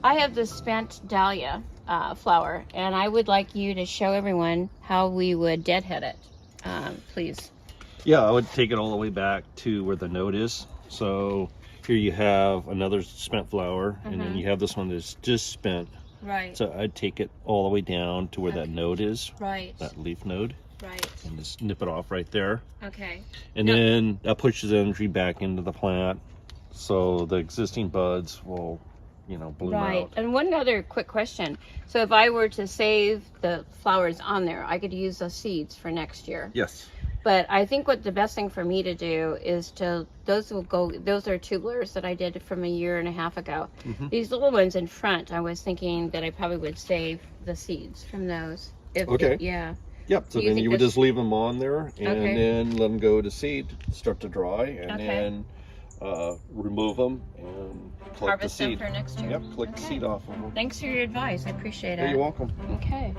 I have the spent dahlia flower, and I would like you to show everyone how we would deadhead it, please. Yeah, I would take it all the way back to where the node is. So here you have another spent flower, and then you have this one that's just spent. Right. So I'd take it all the way down to where that node is. Right. That leaf node. Right. And just nip it off right there. Okay. And then that pushes energy back into the plant, so the existing buds will, you know, bloom out. And one other quick question. So if I were to save the flowers on there, I could use the seeds for next year. Yes. But I think what the best thing for me to do is those are tubulars that I did from a year and a half ago. These little ones in front, I was thinking that I probably would save the seeds from those. Yeah. Yep, so then you would just leave them on there and then let them go to seed, start to dry, and then remove them and collect the seed. Harvest them for next year. Yep, collect the seed off of them. Thanks for your advice. I appreciate it. You're welcome. Okay.